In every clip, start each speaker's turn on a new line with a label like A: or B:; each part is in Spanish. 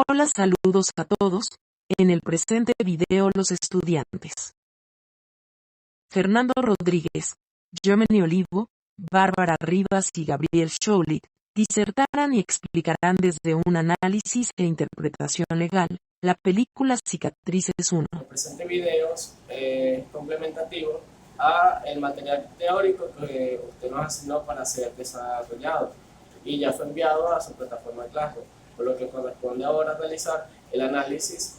A: Hola, saludos a todos. En el presente video los estudiantes Fernando Rodríguez, Germany Olivo, Bárbara Rivas y Gabriel Scholich disertarán y explicarán desde un análisis e interpretación legal la película Cicatrices 1.
B: El presente video es complementativo a el material teórico que usted nos asignó para ser desarrollado y ya fue enviado a su plataforma de clase, por lo que corresponde ahora realizar el análisis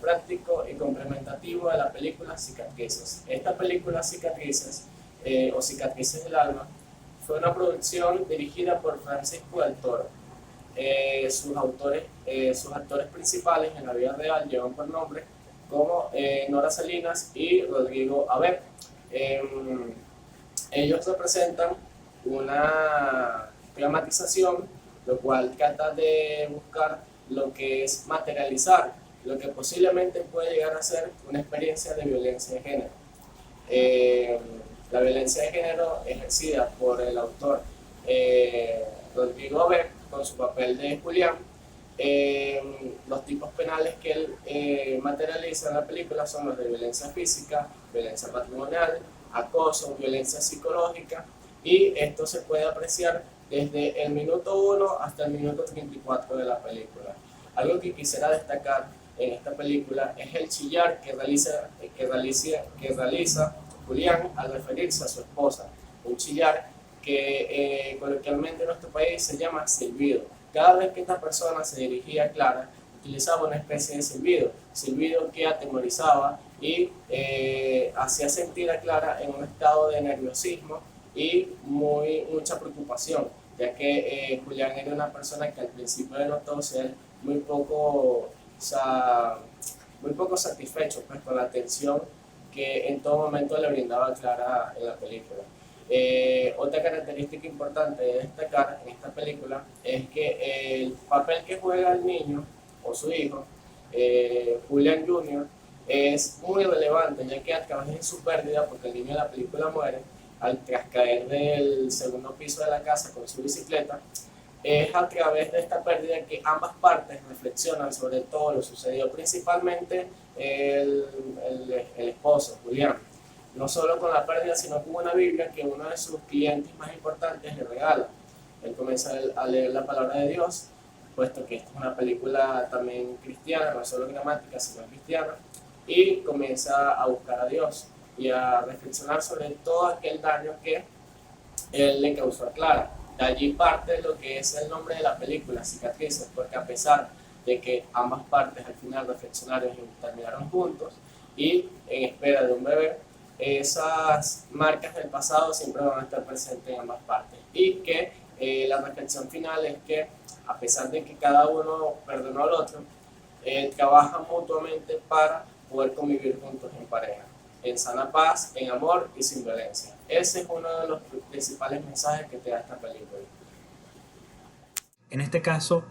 B: práctico y complementativo de la película Cicatrices. Esta película Cicatrices o Cicatrices del Alma fue una producción dirigida por Francisco del Toro. Sus actores principales en la vida real llevan por nombre como Nora Salinas y Rodrigo Aver. Ellos representan una dramatización, lo cual trata de buscar lo que es materializar lo que posiblemente puede llegar a ser una experiencia de violencia de género. La violencia de género ejercida por el autor Rodrigo Aver con su papel de Julián. Los tipos penales que él materializa en la película son los de violencia física, violencia patrimonial, acoso, violencia psicológica, y esto se puede apreciar desde el minuto 1 hasta el minuto 34 de la película. Algo que quisiera destacar en esta película es el chillar que realiza Julián al referirse a su esposa, un chillar que coloquialmente en nuestro país se llama silbido. Cada vez que esta persona se dirigía a Clara, utilizaba una especie de silbido que atemorizaba y hacía sentir a Clara en un estado de nerviosismo y mucha preocupación, ya que Julián era una persona que al principio denotó ser muy poco satisfecho pues, con la atención que en todo momento le brindaba a Clara en la película. Otra característica importante de destacar en esta película es que el papel que juega el niño o su hijo, Julián Jr., es muy relevante, ya que a través de su pérdida, porque el niño de la película muere tras caer del segundo piso de la casa con su bicicleta, es a través de esta pérdida que ambas partes reflexionan sobre todo lo sucedido, principalmente el esposo, Julián. No solo con la pérdida, sino con una Biblia que uno de sus clientes más importantes le regala. Él comienza a leer la palabra de Dios, puesto que esta es una película también cristiana, no solo gramática, sino cristiana, y comienza a buscar a Dios y a reflexionar sobre todo aquel daño que él le causó a Clara. De allí parte lo que es el nombre de la película, Cicatrices, porque a pesar de que ambas partes al final reflexionaron y terminaron juntos y en espera de un bebé, esas marcas del pasado siempre van a estar presentes en ambas partes, y que la reflexión final es que a pesar de que cada uno perdonó al otro, trabajan mutuamente para poder convivir juntos en pareja, en sana paz, en amor y sin violencia. Ese es uno de los principales mensajes que te da esta película.
C: En este caso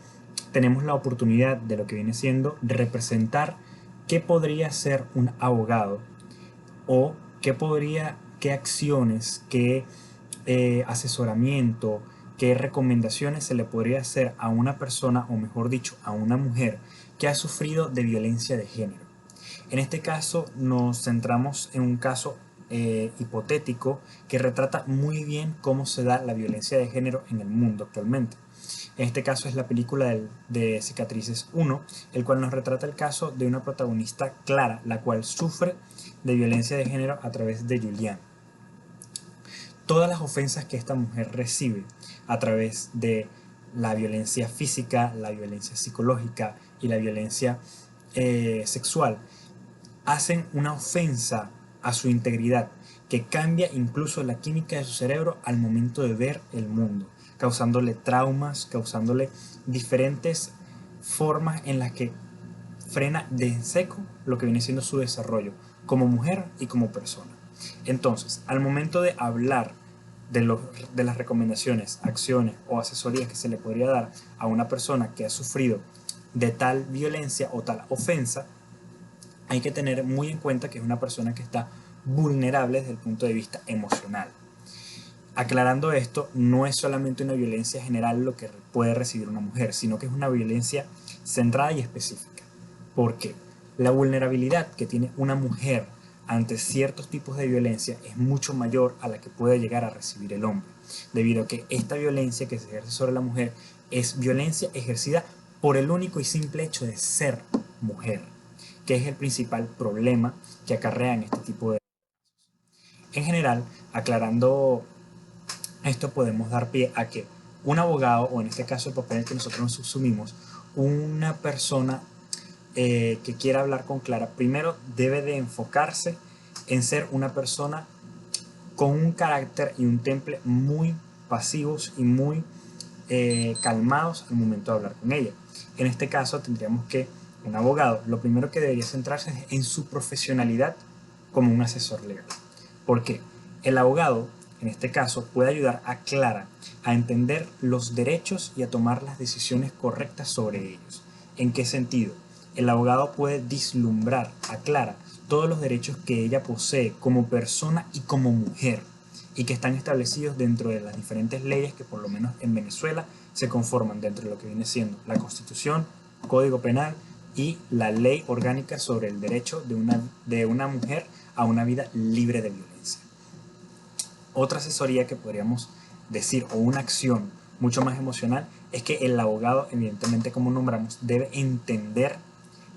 C: tenemos la oportunidad de lo que viene siendo representar qué podría ser un abogado o qué acciones, qué asesoramiento, qué recomendaciones se le podría hacer a una persona, o mejor dicho, a una mujer que ha sufrido de violencia de género. En este caso nos centramos en un caso hipotético que retrata muy bien cómo se da la violencia de género en el mundo actualmente. En este caso es la película de Cicatrices 1, el cual nos retrata el caso de una protagonista, Clara, la cual sufre de violencia de género a través de Julián. Todas las ofensas que esta mujer recibe a través de la violencia física, la violencia psicológica y la violencia sexual hacen una ofensa a su integridad que cambia incluso la química de su cerebro al momento de ver el mundo, causándole traumas, causándole diferentes formas en las que frena de en seco lo que viene siendo su desarrollo como mujer y como persona. Entonces, al momento de hablar de las recomendaciones, acciones o asesorías que se le podría dar a una persona que ha sufrido de tal violencia o tal ofensa, hay que tener muy en cuenta que es una persona que está vulnerable desde el punto de vista emocional. Aclarando esto, no es solamente una violencia general lo que puede recibir una mujer, sino que es una violencia centrada y específica. Porque la vulnerabilidad que tiene una mujer ante ciertos tipos de violencia es mucho mayor a la que puede llegar a recibir el hombre, debido a que esta violencia que se ejerce sobre la mujer es violencia ejercida por el único y simple hecho de ser mujer, que es el principal problema que acarrean este tipo de... En general, aclarando esto, podemos dar pie a que un abogado, o en este caso el papel que nosotros nos asumimos, una persona que quiera hablar con Clara, primero debe de enfocarse en ser una persona con un carácter y un temple muy pasivos y muy calmados al momento de hablar con ella. En este caso tendríamos que un abogado, lo primero que debería centrarse es en su profesionalidad como un asesor legal. Porque el abogado, en este caso, puede ayudar a Clara a entender los derechos y a tomar las decisiones correctas sobre ellos. ¿En qué sentido? El abogado puede vislumbrar a Clara todos los derechos que ella posee como persona y como mujer, y que están establecidos dentro de las diferentes leyes que por lo menos en Venezuela se conforman dentro de lo que viene siendo la Constitución, Código Penal y la Ley Orgánica sobre el derecho de una mujer a una vida libre de violencia. Otra asesoría que podríamos decir, o una acción mucho más emocional, es que el abogado, evidentemente como nombramos, debe entender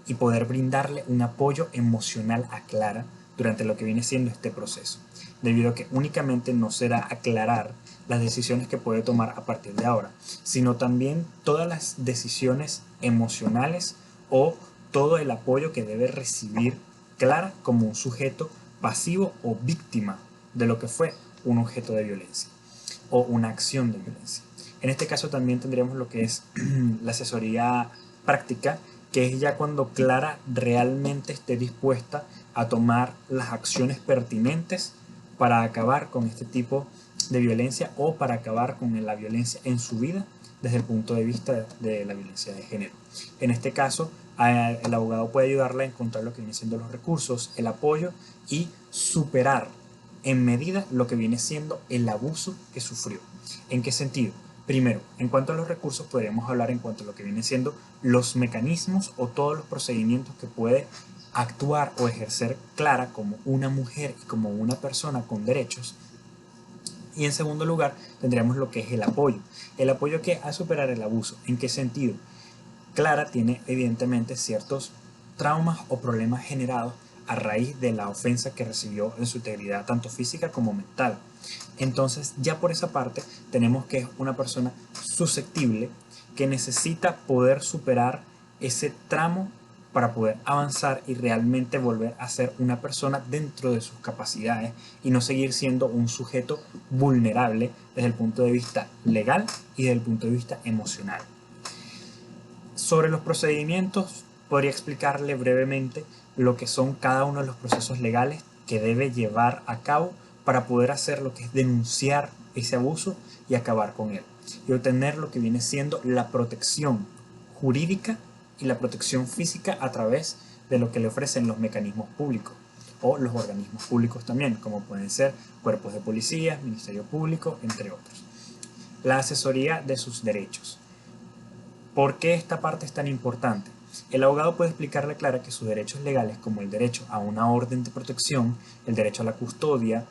C: y poder brindarle un apoyo emocional a Clara durante lo que viene siendo este proceso, debido a que únicamente no será aclarar las decisiones que puede tomar a partir de ahora, sino también todas las decisiones emocionales o todo el apoyo que debe recibir Clara como un sujeto pasivo o víctima de lo que fue un objeto de violencia o una acción de violencia. En este caso también tendríamos lo que es la asesoría práctica, que es ya cuando Clara realmente esté dispuesta a tomar las acciones pertinentes para acabar con este tipo de violencia o para acabar con la violencia en su vida desde el punto de vista de la violencia de género. En este caso, el abogado puede ayudarla a encontrar lo que viene siendo los recursos, el apoyo y superar en medida lo que viene siendo el abuso que sufrió. ¿En qué sentido? Primero, en cuanto a los recursos, podríamos hablar en cuanto a lo que viene siendo los mecanismos o todos los procedimientos que puede actuar o ejercer Clara como una mujer y como una persona con derechos. Y en segundo lugar, tendríamos lo que es el apoyo. El apoyo que a superar el abuso. ¿En qué sentido? Clara tiene evidentemente ciertos traumas o problemas generados a raíz de la ofensa que recibió en su integridad, tanto física como mental. Entonces, ya por esa parte, tenemos que es una persona susceptible que necesita poder superar ese tramo para poder avanzar y realmente volver a ser una persona dentro de sus capacidades y no seguir siendo un sujeto vulnerable desde el punto de vista legal y desde el punto de vista emocional. Sobre los procedimientos, podría explicarle brevemente lo que son cada uno de los procesos legales que debe llevar a cabo para poder hacer lo que es denunciar ese abuso y acabar con él, y obtener lo que viene siendo la protección jurídica y la protección física a través de lo que le ofrecen los mecanismos públicos o los organismos públicos también, como pueden ser cuerpos de policía, Ministerio Público, entre otros. La asesoría de sus derechos. ¿Por qué esta parte es tan importante? El abogado puede explicarle a Clara que sus derechos legales, como el derecho a una orden de protección, el derecho a la custodia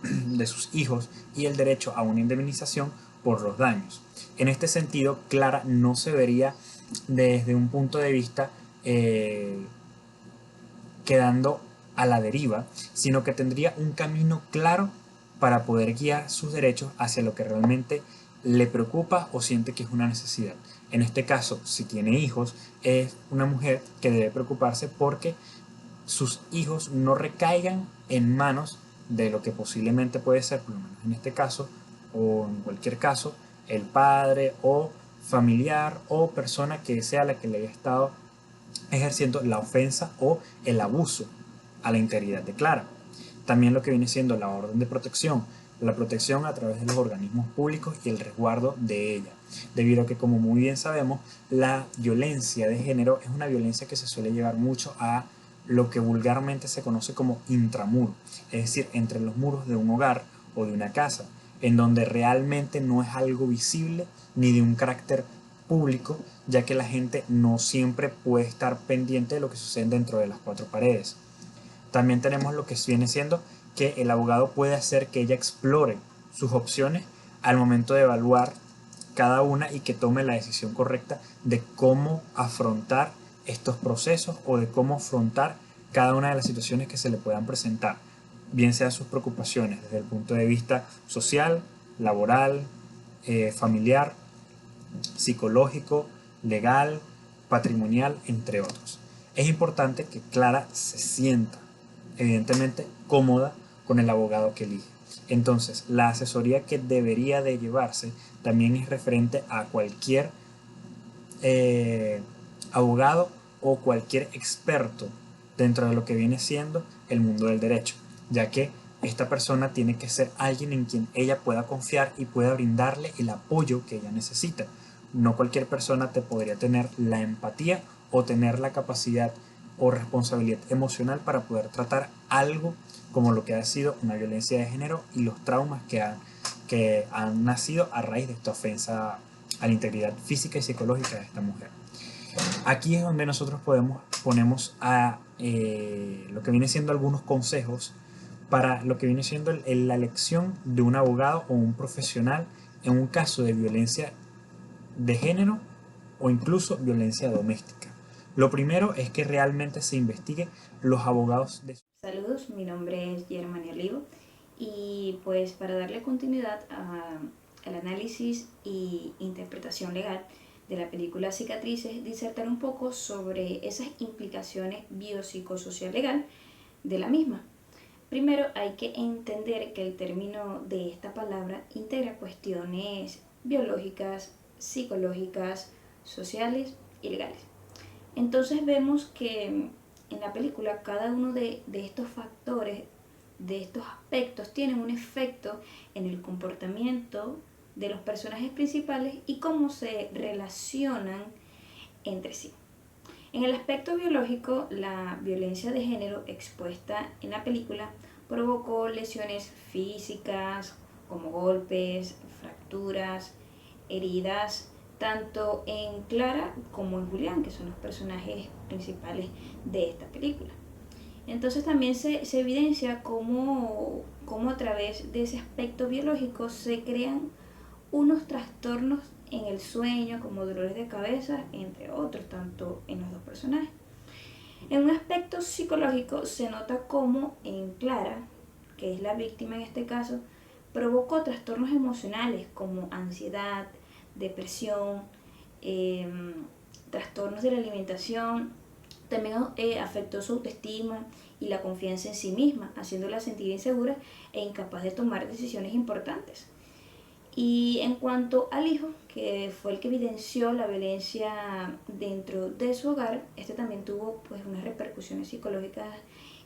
C: de sus hijos y el derecho a una indemnización por los daños. En este sentido, Clara no se vería desde un punto de vista quedando a la deriva, sino que tendría un camino claro para poder guiar sus derechos hacia lo que realmente le preocupa o siente que es una necesidad. En este caso, si tiene hijos, es una mujer que debe preocuparse porque sus hijos no recaigan en manos de lo que posiblemente puede ser, por lo menos en este caso, o en cualquier caso, el padre o familiar o persona que sea la que le haya estado ejerciendo la ofensa o el abuso a la integridad de Clara. También lo que viene siendo la orden de protección, la protección a través de los organismos públicos y el resguardo de ella, debido a que, como muy bien sabemos, la violencia de género es una violencia que se suele llevar mucho a lo que vulgarmente se conoce como intramuro, es decir, entre los muros de un hogar o de una casa, en donde realmente no es algo visible ni de un carácter público, ya que la gente no siempre puede estar pendiente de lo que sucede dentro de las cuatro paredes. También tenemos lo que viene siendo que el abogado puede hacer que ella explore sus opciones al momento de evaluar cada una y que tome la decisión correcta de cómo afrontar estos procesos o de cómo afrontar cada una de las situaciones que se le puedan presentar, bien sean sus preocupaciones desde el punto de vista social, laboral, familiar, psicológico, legal, patrimonial, entre otros. Es importante que Clara se sienta, evidentemente, cómoda con el abogado que elige. Entonces, la asesoría que debería de llevarse también es referente a cualquier abogado o cualquier experto dentro de lo que viene siendo el mundo del derecho, ya que esta persona tiene que ser alguien en quien ella pueda confiar y pueda brindarle el apoyo que ella necesita. No cualquier persona te podría tener la empatía o tener la capacidad o responsabilidad emocional para poder tratar algo como lo que ha sido una violencia de género y los traumas que han nacido a raíz de esta ofensa a la integridad física y psicológica de esta mujer. Aquí es donde nosotros ponemos a lo que viene siendo algunos consejos para lo que viene siendo la elección de un abogado o un profesional en un caso de violencia de género o incluso violencia doméstica. Lo primero es que realmente se investigue los abogados de...
D: Saludos, mi nombre es Germani Olivo y pues para darle continuidad al análisis y interpretación legal de la película Cicatrices, disertar un poco sobre esas implicaciones biopsicosocial legal de la misma. Primero hay que entender que el término de esta palabra integra cuestiones biológicas, psicológicas, sociales y legales. Entonces vemos que en la película cada uno de estos factores, de estos aspectos, tienen un efecto en el comportamiento de los personajes principales y cómo se relacionan entre sí. En el aspecto biológico, la violencia de género expuesta en la película provocó lesiones físicas como golpes, fracturas, heridas, tanto en Clara como en Julián, que son los personajes principales de esta película. Entonces también se evidencia cómo a través de ese aspecto biológico se crean unos trastornos en el sueño, como dolores de cabeza, entre otros, tanto en los dos personajes. En un aspecto psicológico se nota cómo en Clara, que es la víctima en este caso, provocó trastornos emocionales como ansiedad, depresión, trastornos de la alimentación. También afectó su autoestima y la confianza en sí misma, haciéndola sentir insegura e incapaz de tomar decisiones importantes. Y en cuanto al hijo, que fue el que evidenció la violencia dentro de su hogar, este también tuvo pues unas repercusiones psicológicas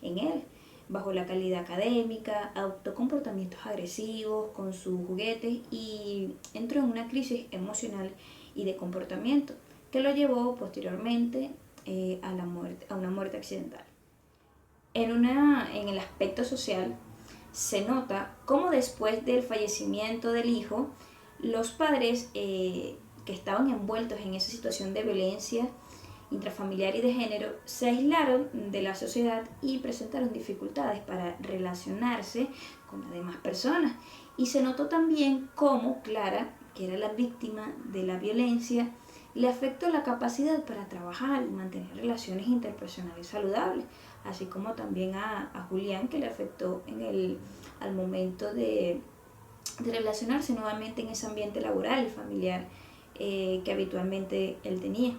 D: en él, bajo la calidad académica, adoptó comportamientos agresivos con sus juguetes y entró en una crisis emocional y de comportamiento que lo llevó posteriormente a una muerte accidental. En el aspecto social, se nota cómo después del fallecimiento del hijo, los padres que estaban envueltos en esa situación de violencia intrafamiliar y de género se aislaron de la sociedad y presentaron dificultades para relacionarse con las demás personas. Y se notó también cómo Clara, que era la víctima de la violencia, le afectó la capacidad para trabajar y mantener relaciones interpersonales saludables, así como también a Julián, que le afectó al momento de relacionarse nuevamente en ese ambiente laboral y familiar que habitualmente él tenía.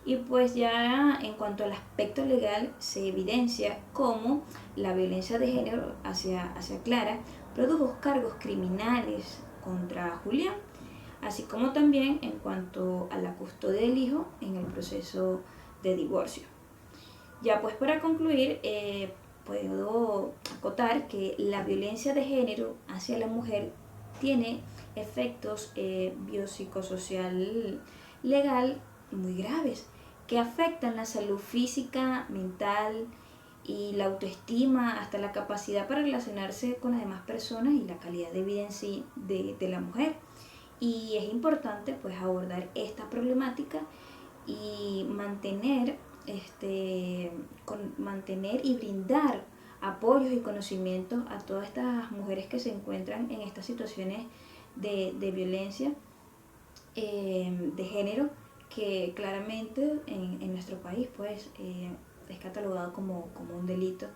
D: Y pues ya en cuanto al aspecto legal se evidencia cómo la violencia de género hacia Clara produjo cargos criminales contra Julián, así como también en cuanto a la custodia del hijo en el proceso de divorcio. Ya pues para concluir, puedo acotar que la violencia de género hacia la mujer tiene efectos biopsicosocial legal muy graves que afectan la salud física, mental y la autoestima, hasta la capacidad para relacionarse con las demás personas y la calidad de vida en sí de la mujer. Y es importante pues abordar esta problemática y mantener y brindar apoyos y conocimientos a todas estas mujeres que se encuentran en estas situaciones de violencia de género, que claramente en nuestro país pues es catalogado como un delito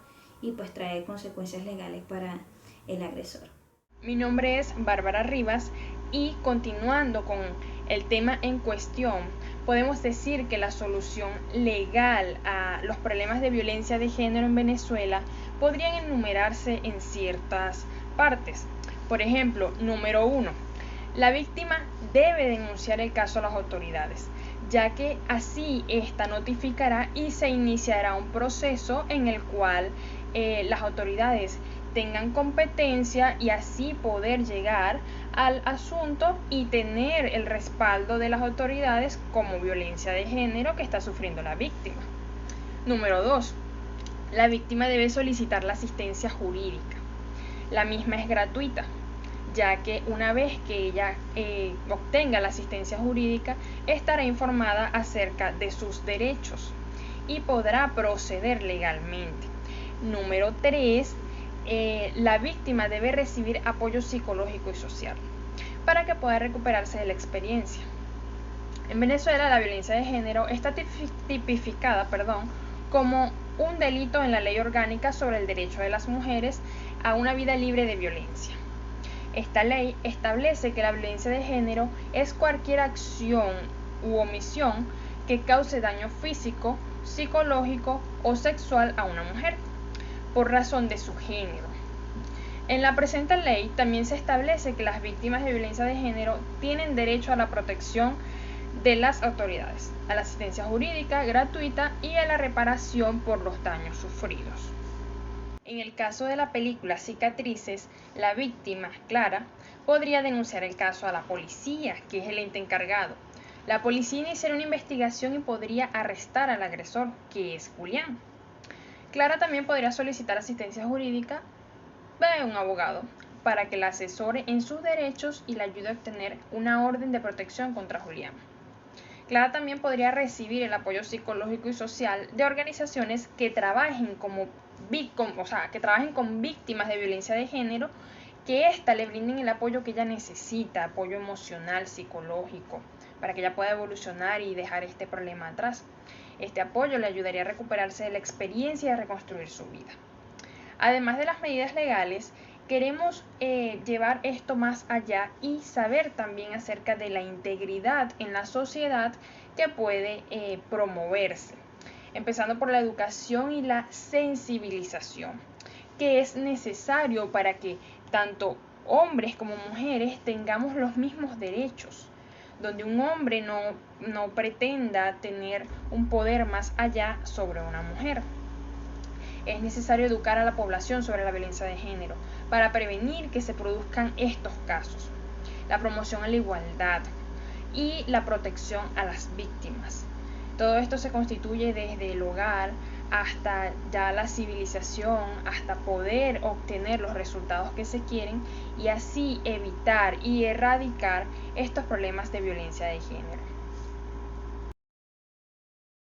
D: y pues trae consecuencias legales para el agresor.
E: Mi nombre es Bárbara Rivas y continuando con el tema en cuestión, podemos decir que la solución legal a los problemas de violencia de género en Venezuela podrían enumerarse en ciertas partes. Por ejemplo, número 1, la víctima debe denunciar el caso a las autoridades, ya que así ésta notificará y se iniciará un proceso en el cual las autoridades tengan competencia y así poder llegar al asunto y tener el respaldo de las autoridades como violencia de género que está sufriendo la víctima. Número 2. La víctima debe solicitar la asistencia jurídica. La misma es gratuita, ya que una vez que ella obtenga la asistencia jurídica, estará informada acerca de sus derechos y podrá proceder legalmente. Número 3. La víctima debe recibir apoyo psicológico y social para que pueda recuperarse de la experiencia. En Venezuela, la violencia de género está tipificada como un delito en la Ley Orgánica sobre el Derecho de las Mujeres a una vida libre de violencia. Esta ley establece que la violencia de género es cualquier acción u omisión que cause daño físico, psicológico o sexual a una mujer por razón de su género. En la presente ley también se establece que las víctimas de violencia de género tienen derecho a la protección de las autoridades, a la asistencia jurídica gratuita y a la reparación por los daños sufridos. En el caso de la película Cicatrices, la víctima, Clara, podría denunciar el caso a la policía, que es el ente encargado. La policía iniciará una investigación y podría arrestar al agresor, que es Julián. Clara también podría solicitar asistencia jurídica de un abogado para que la asesore en sus derechos y le ayude a obtener una orden de protección contra Julián. Clara también podría recibir el apoyo psicológico y social de organizaciones que trabajen con víctimas de violencia de género, que ésta le brinden el apoyo que ella necesita, apoyo emocional, psicológico, para que ella pueda evolucionar y dejar este problema atrás. Este apoyo le ayudaría a recuperarse de la experiencia y a reconstruir su vida. Además de las medidas legales, queremos llevar esto más allá y saber también acerca de la integridad en la sociedad que puede promoverse, empezando por la educación y la sensibilización, que es necesario para que tanto hombres como mujeres tengamos los mismos derechos, donde un hombre no pretenda tener un poder más allá sobre una mujer. Es necesario educar a la población sobre la violencia de género para prevenir que se produzcan estos casos, la promoción a la igualdad y la protección a las víctimas. Todo esto se constituye desde el hogar hasta ya la civilización, hasta poder obtener los resultados que se quieren y así evitar y erradicar estos problemas de violencia de género.